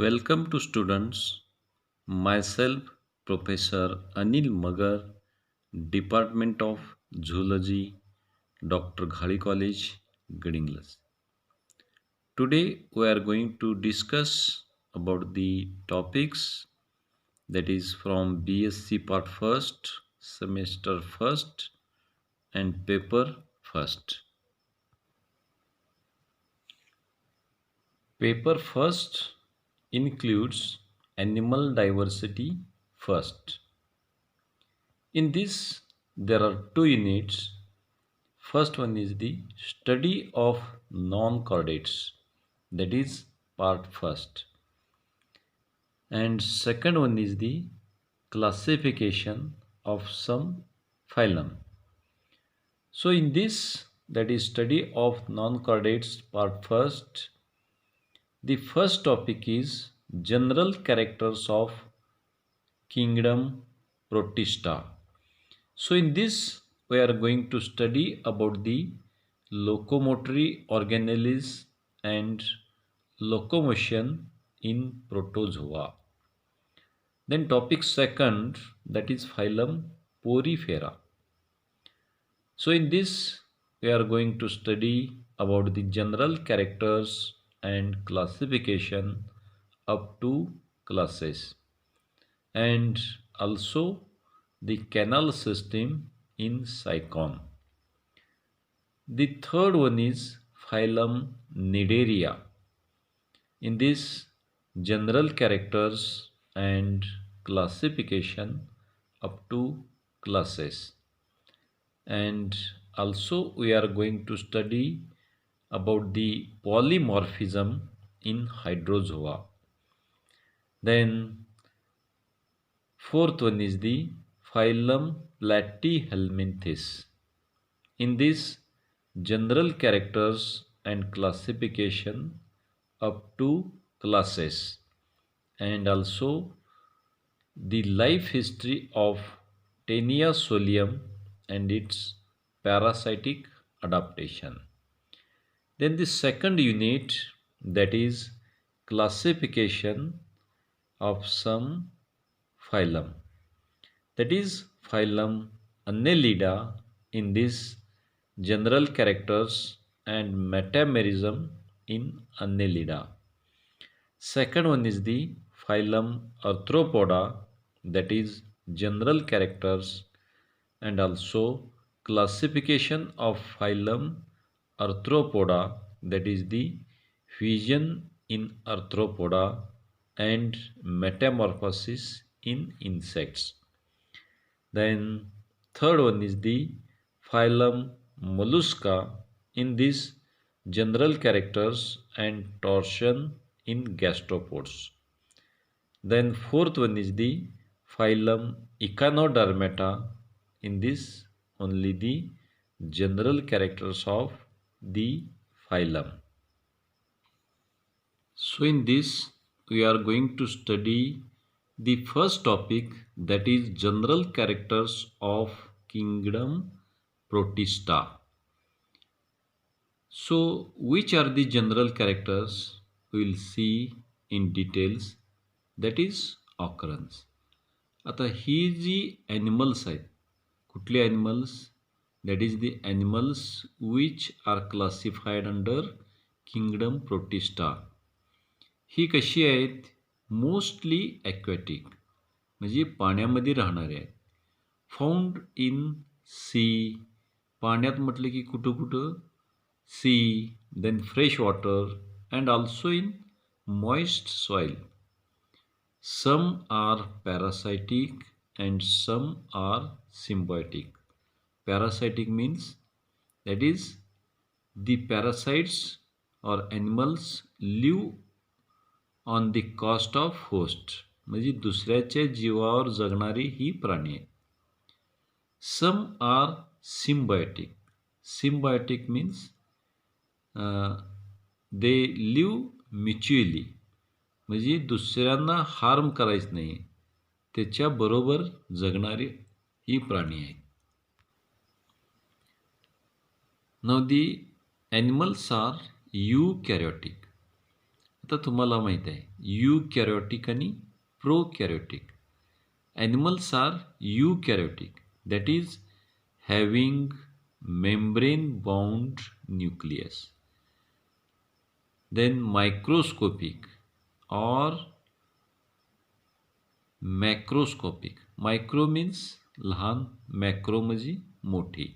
Welcome to students. Myself, Professor Anil Magar, Department of Zoology, Dr. Ghali College, Gadinglas. Today we are going to discuss about the topics that is from BSc Part First, Semester First, and Paper First. Paper First includes animal diversity first. In this, there are two units. First one is the study of non-chordates, that is part first. And second one is the classification of some phylum. So in this, that is study of non-chordates part first, the first topic is general characters of kingdom Protista. So in this we are going to study about the locomotory organelles and locomotion in protozoa. Then topic second, that is phylum Porifera. So in this we are going to study about the general characters and classification up to classes, and also the canal system in Sycon. The third one is phylum Nidaria. In this, general characters and classification up to classes. And also we are going to study about the polymorphism in hydrozoa. Then fourth one is the phylum Platyhelminthes. In this, general characters and classification up to classes, and also the life history of Taenia solium and its parasitic adaptation. Then the second unit, that is classification of some phylum, that is phylum Annelida. In this, general characters and metamerism in Annelida. Second one is the phylum Arthropoda, that is general characters and also classification of phylum Arthropoda, that is the fusion in Arthropoda and metamorphosis in insects. Then third one is the phylum Mollusca. In this, general characters and torsion in gastropods. Then fourth one is the phylum Echinodermata. In this, only the general characters of the phylum. So in this we are going to study the first topic, that is general characters of kingdom Protista. So which are the general characters we will see in details, that is occurrence. आता ही जी animals आहेत, कुठली animals? That is the animals which are classified under kingdom Protista. ही कशी आहेत? Mostly aquatic, म्हणजे पाण्यामध्ये राहणारे आहेत. फाउंड इन सी, पाण्यात म्हटलं की कुठं कुठं? Sea, then fresh water and also in moist soil. Some are parasitic and some are symbiotic. Parasitic means that is the parasites or animals live on the cost of host, म्हणजे दुसऱ्याच्या जीवावर जगणारी ही प्राणी आहेत. Some are symbiotic. Symbiotic means they live mutually, म्हणजे दुसऱ्यांना harm करायचं नाही, त्याच्याबरोबर जगणारी ही प्राणी आहेत. Now the animals are eukaryotic. आता तुम्हाला माहीत आहे यूकॅरियोटिक आणि prokaryotic. Animals are eukaryotic, that is having membrane bound nucleus. Then microscopic or macroscopic. Micro means लहान, macro म्हणजे मोठी.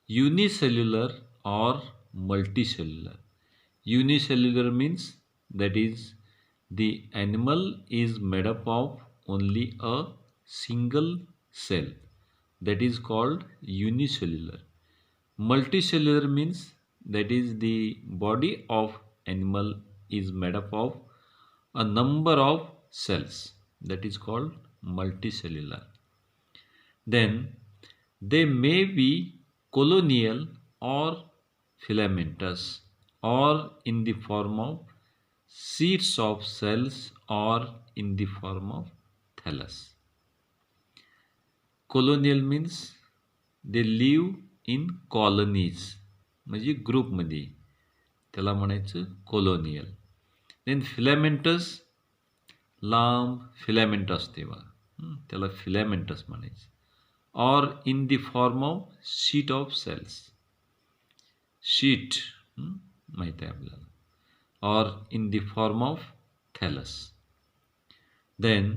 Unicellular or multicellular. Unicellular means that is the animal is made up of only a single cell, that is called unicellular. Multicellular means that is the body of animal is made up of a number of cells, that is called multicellular. Then they may be colonial or filamentous or in the form of seeds of cells or in the form of thallus. Colonial means they live in colonies, म्हणजे ग्रुपमध्ये, त्याला म्हणायचं colonial. Then फिलॅमेंटस, लांब filament असते बघा, त्याला filamentous म्हणायचं. Or in the form of sheet of cells, sheet माहीत आहे आपल्याला. Or in the form of thallus. Then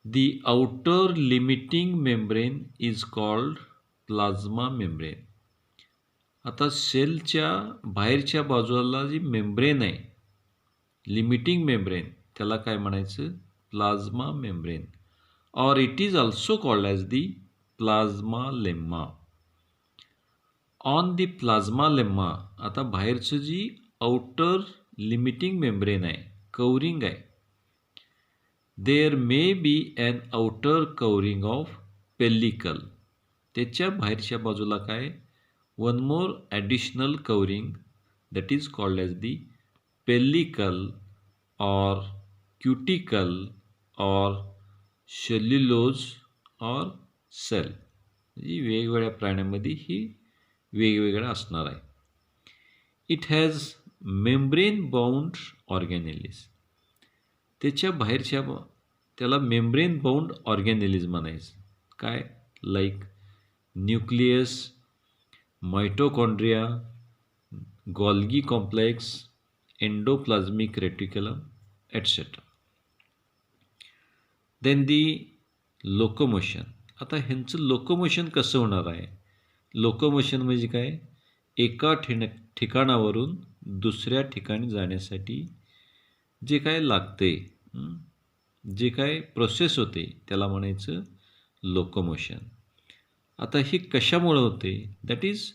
the outer limiting membrane is called plasma membrane. आता सेलच्या बाहेरच्या बाजूला जी मेम्ब्रेन आहे, लिमिटिंग मेम्ब्रेन, त्याला काय म्हणायचं? Plasma membrane. और it is also called as the plasma lemma. On the plasma lemma, आता बाहेरचं जी आउटर लिमिटिंग मेम्ब्रेन आहे, कवरिंग आहे, there may be an outer covering of pellicle. त्याच्या बाहेरच्या बाजूला काय? one more additional covering that is called as the pellicle or cuticle or cellulose or cell. ही वेगवेगळ्या प्राण्यांमध्ये ही वेगवेगळं असणार आहे. It has membrane bound organelles. त्याच्या बाहेरच्या त्याला मेम्ब्रेन बाउंड ऑर्गॅनेलिज म्हणायचं. काय? Like nucleus, mitochondria, Golgi complex, endoplasmic reticulum etcetera. Then the locomotion. आता ह्यांचं लोकोमोशन कसं होणार आहे? लोकोमोशन म्हणजे काय? एका ठिकाणावरून दुसऱ्या ठिकाणी जाण्यासाठी जे काय लागते, जे काय प्रोसेस होते, त्याला म्हणायचं लोकोमोशन. आता हे कशामुळे होते? That is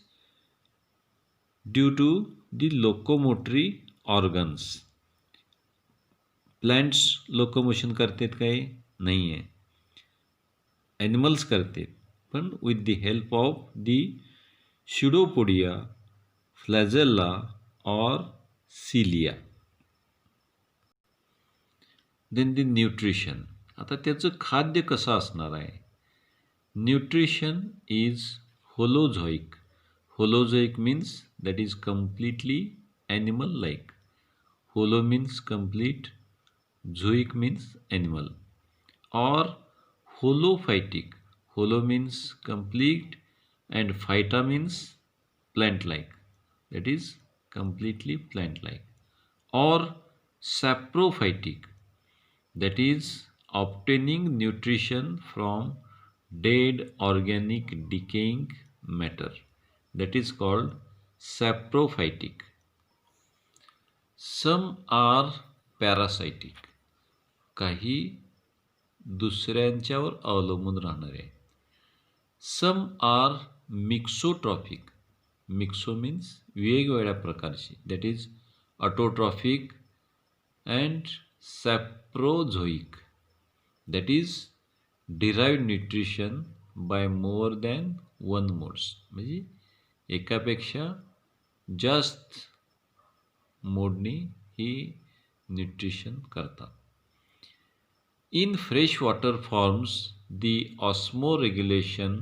due to the locomotory organs. Plants locomotion करतात काय? नाही आहे. ॲनिमल्स करतात, पण with the help of the pseudopodia, flagella और सिलिया. देन दी न्यूट्रिशन. आता त्याचं खाद्य कसं असणार आहे? Nutrition is holozoic. Holozoic means that is completely animal like. Holo means complete, zoic means animal. और holophytic. Holo means complete and phyta means plant like, that is completely plant like. और saprophytic, that is obtaining nutrition from dead organic decaying matter, that is called saprophytic. Some are parasitic. काही दुसऱ्यांच्यावर अवलंबून राहणारे. Some are mixotrophic. Mixo means वेगवेगळ्या प्रकारची, that is autotrophic and saprozoic, that is derived nutrition by more than one modes. म्हणजे एकापेक्षा जास्त मोडनी ही nutrition करतात. In fresh water forms the osmoregulation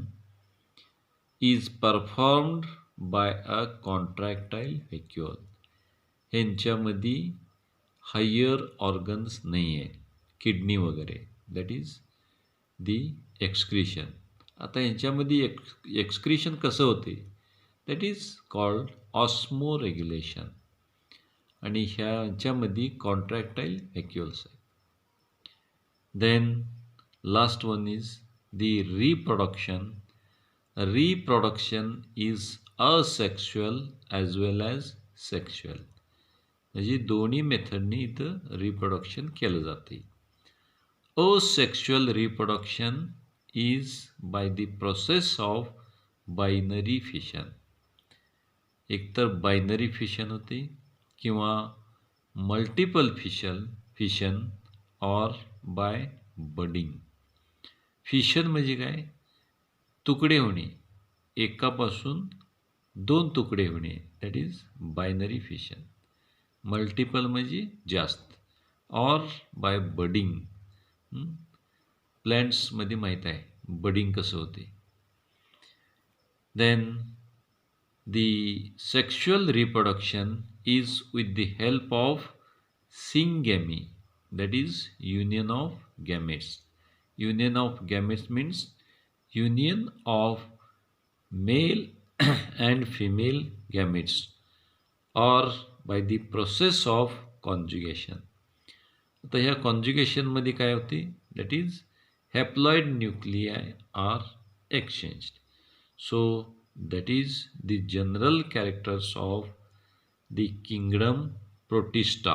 is performed by a contractile vacuole. ह्यांच्यामध्ये higher organs नाही आहे, किडनी वगैरे. That is the excretion. आता यांच्यामध्ये एक्सक्रिशन कसं होते, that is called osmoregulation. आणि ह्याच्यामध्ये कॉन्ट्रॅक्टाईल व्हॅक्युअल्स आहेत. Then last one is the reproduction. Reproduction is asexual as well as sexual. म्हणजे दोन्ही मेथडनी इथं रिप्रोडक्शन केलं जाते. Asexual reproduction is by the process of binary fission. एकतर बायनरी फिशन होते किंवा मल्टिपल फिशन और बाय बडिंग. फिशन म्हणजे काय, तुकडे होणे, एकापासून दोन तुकडे होणे, that is binary fission. Multiple म्हणजे जास्त, और बाय बडिंग. प्लॅन्ट्समध्ये माहीत आहे बडिंग कसं होते. Then the sexual reproduction is with the help of syngamy, that is union of gametes. Union of gametes means union of male and female gametes और by the process of conjugation. आता ह्या कॉन्ज्युगेशनमध्ये काय होते, that is haploid nuclei are exchanged. So that is the general characters of the kingdom protista.